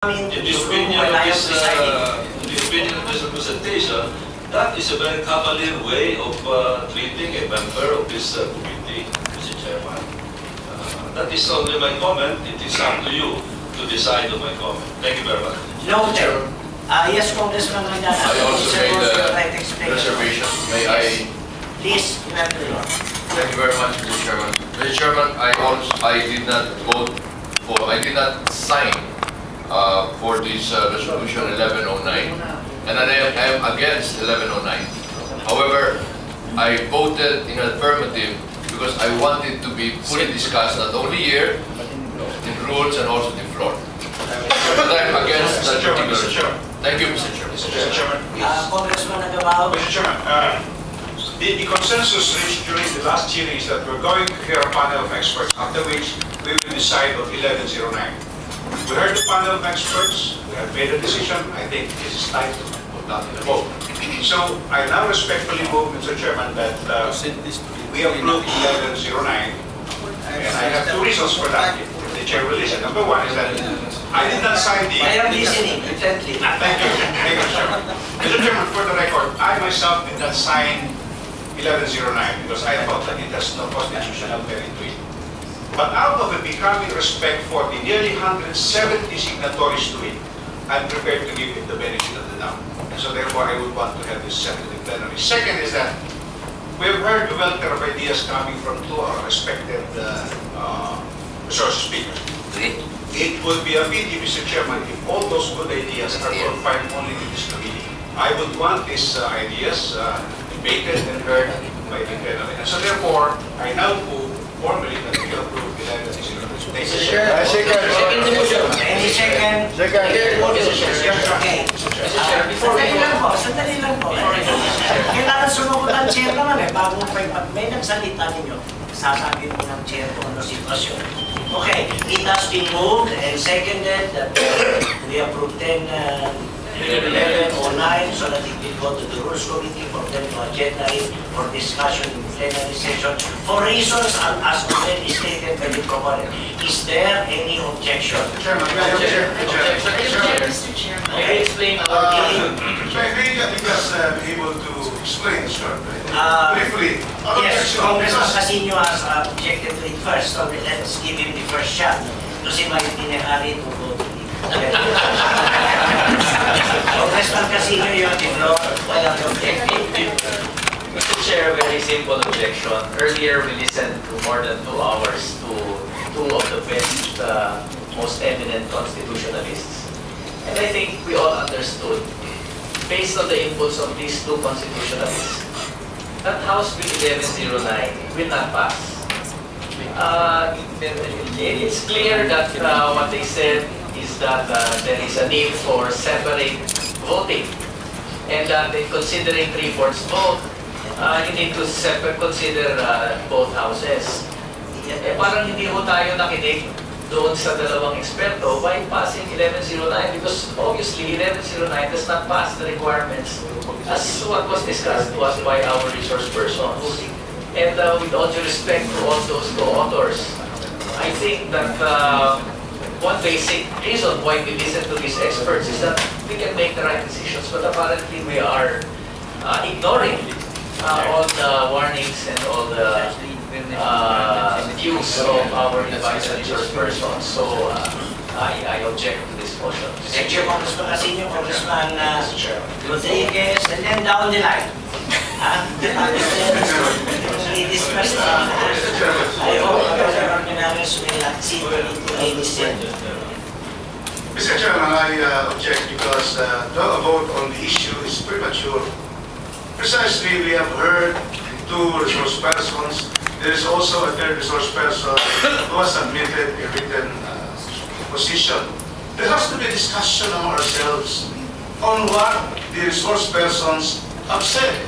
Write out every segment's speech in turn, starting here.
In the opinion of this representation, that is a very cavalier way of treating a member of this committee, Mr. Chairman. That is only my comment. It is up to you to decide on my comment. Thank you very much. Noted. Yes, Congressman Magdana. I also made a reservation. May I? Please, you have the floor. Thank you very much, Mr. Chairman. Mr. Chairman, I did not vote for, I did not sign for this resolution 1109, and I am against 1109. However, I voted in affirmative because I wanted to be fully discussed not only here, in rules and also in floor. But I'm against that particular. Thank you, Mr. Chairman. Mr. Chairman, Congressman Agabao. Mr. Chairman, the consensus reached during the last hearing is that we're going to hear a panel of experts, after which we will decide on 1109. We heard the panel of experts, we have made a decision. I think this is time to put that in the vote. So I now respectfully move, Mr. Chairman, that we approve 1109, and I have two reasons for that. The chair will listen. Number one is that I did not sign the... I am listening intently. Thank you, Mr. Chairman. Mr. Chairman, for the record, I myself did not sign 1109 because I thought that it has no constitutional merit to it. But out of a becoming respect for the nearly 170 signatories to it, I'm prepared to give it the benefit of the doubt. And so therefore, I would want to have this settled in plenary. Second is that we have heard the welfare of ideas coming from two our respected resource speakers. It would be a pity, Mr. Chairman, if all those good ideas are confined only to this committee. I would want these ideas debated and heard by the plenary. And so therefore, I now move formally that we approve 1109. Second the motion. Any second? Okay. Sandali lang po. Kailangan sumugot ang chair naman bago pag may nagsalita ninyo, sasabi mo ng chair kung ano sitwasyon. Okay, it has been moved and seconded that we approve 1109 so that it will go to the Rules Committee for them to agenda it for discussion in plenary session for reasons as already stated by the proponent. Is there any objection? Chairman, Mr. Chairman. Okay, explain our dealing. May I just be able to explain, sir, briefly? Yes, Congressman Casino has objected to it first, so let's give him the first shot. Kasi maintindihan to go to Congressman Casino, you have the floor. Why are you objecting? Mr. Chair, very simple objection. Earlier, we listened to more than 2 hours to two of the best, most eminent constitutionalists. And I think we all understood, based on the inputs of these two constitutionalists, that House Bill 1109 will not pass. It's clear that what they said is that there is a need for separate voting, and that in considering 3/4 vote, you need to consider both houses. Parang hindi ho tayo nakinig doon sa dalawang eksperto by passing 1109 because obviously 1109 does not pass the requirements as what was discussed was by our resource persons. And with all due respect to all those co-authors, I think that one basic reason why we listen to these experts is that we can make the right decisions, but apparently we are ignoring all the warnings and all the views of our advisor resource persons. So I object to this motion. Thank you, Congressman Casino, Congressman Rodriguez, and then down the line. We discussed I hope the ordinaries will accede to a decision. Mr. Chairman, I object because the vote on the issue is premature. Precisely, we have heard two resource persons. There is also a third resource person who has submitted a written position. There has to be a discussion among ourselves on what the resource persons have said,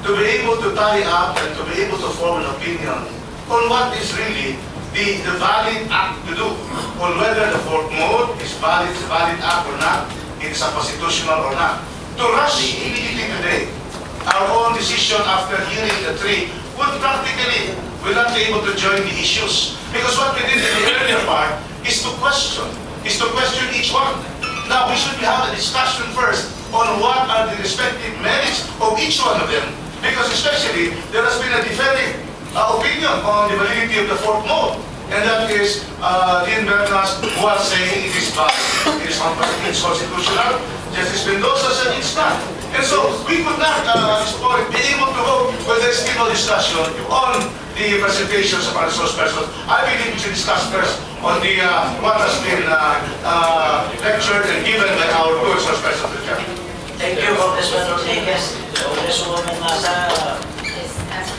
to be able to tally up and to be able to form an opinion on what is really the valid act to do, on whether the fourth mode is valid act or not, it is unconstitutional or not. To rush immediately today our own decision after hearing the three would practically will not be able to join the issues, because what we did in the earlier part is to question each one. Now, we should have a discussion first on what are the respective merits of each one of them. Because especially, there has been a differing opinion on the validity of the fourth mode. And that is, Dean Bernas was saying it is valid, it is constitutional. Justice Mendoza said it's not. And so, we could not, at this point, be able to vote when there is still no discussion on the presentations of our resource persons. I believe we should discuss first on the what has been lectured and given by our two resource persons. Thank you, Congressman Rodriguez. Congresswoman Masa,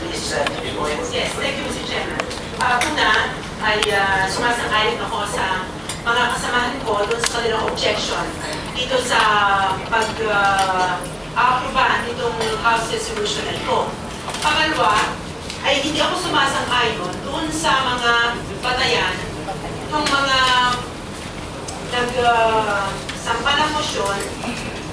please, to the point. Yes, thank you, Mr. Chairman. Una ay sumasang-ayon ako sa mga kasamahan ko doon sa kanilang objection dito sa pag-aprobahan nitong House Resolution na ito. Pangalawa, ay hindi ako sumasang-ayon doon sa mga batayan ng mga nagsampa ng motion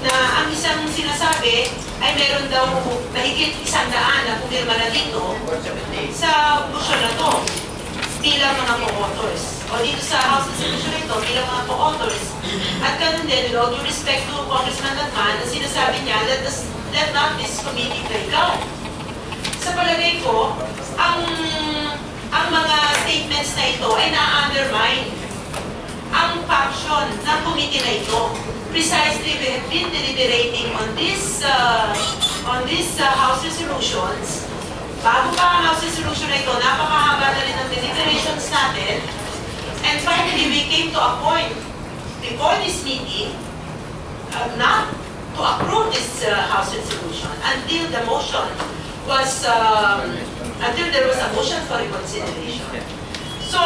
na ang isang sinasabi ay meron daw mahigit 100 na pumirma na dito sa motion na to bilang mga co-authors. O dito sa House Resolution na ito bilang mga co-authors. At ganun din, with all due respect to Congressman Latman, na sinasabi niya, let not this committee play God. Sa palagay ko, ang mga statements na ito ay na-undermine ang function ng committee na ito. Precisely, we have been deliberating on this House resolutions. Bago pa ang House resolution na ito, napakahaba na rin ang deliberations natin. And finally, we came to a point before this meeting not to approve this House resolution until the motion was, until there was a motion for reconsideration. So,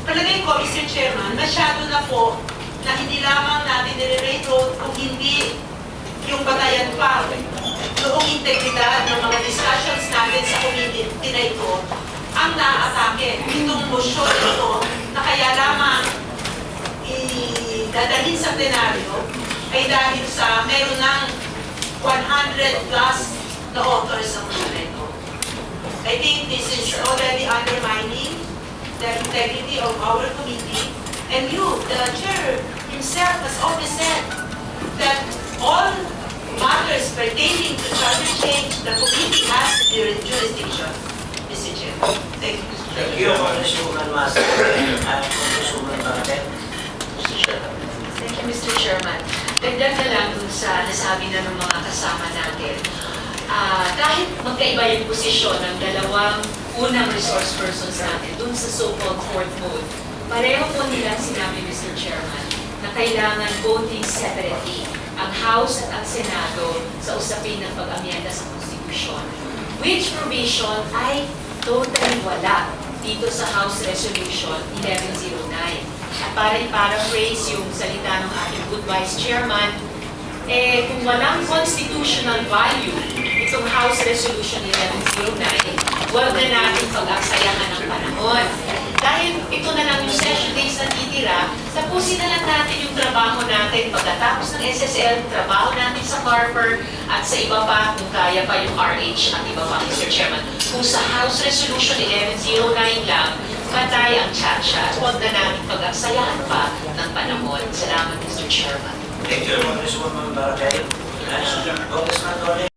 palagay ko, Mr. Chairman, masyado na po na hindi lamang natin nire-railroad kung hindi yung batayan pa noong integridad ng mga discussions natin sa committee na ito ang naatake. Itong motion ito na kaya lamang idadalhin sa plenaryo ay dahil sa meron ng 100 plus na authors sa motion ito. I think this is already undermining the integrity of our committee. And you, the chair himself, has always said that all matters pertaining to charter change, the committee has jurisdiction. Mr. Chair. Thank you, Mr. Chair. Thank you, Congresswoman Masa. Congresswoman Barret. Mr. Chairman. Thank you, Mr. Chairman. Dagdag na lang dun sa nasabi na ng mga kasama natin. Kahit magkaiba yung posisyon ng dalawang unang resource persons natin dun sa so-called fourth mode, pareho po nilang sinabi, Mr. Chairman, na kailangan voting separately ang House at ang Senado sa usapin ng pag-amyenda sa Konstitusyon. Which provision ay totally wala dito sa House Resolution 1109. At para i-paraphrase yung salita ng ating good Vice Chairman, kung walang constitutional value itong House Resolution 1109, huwag na natin pag-aksayahan ng panahon. Dahil ito na lang yung session days na titira, tapusin na lang natin yung trabaho natin pagkatapos ng SSL, trabaho natin sa Carper, at sa iba pa, kung kaya pa yung RH at iba pa, Mr. Chairman. Kung sa House Resolution 1109 lang, patay ang tsatsya. Huwag na natin pag-aksayahan pa ng panahon. Salamat, Mr. Chairman. Thank you, Congresswoman Barret. Congressman Dole.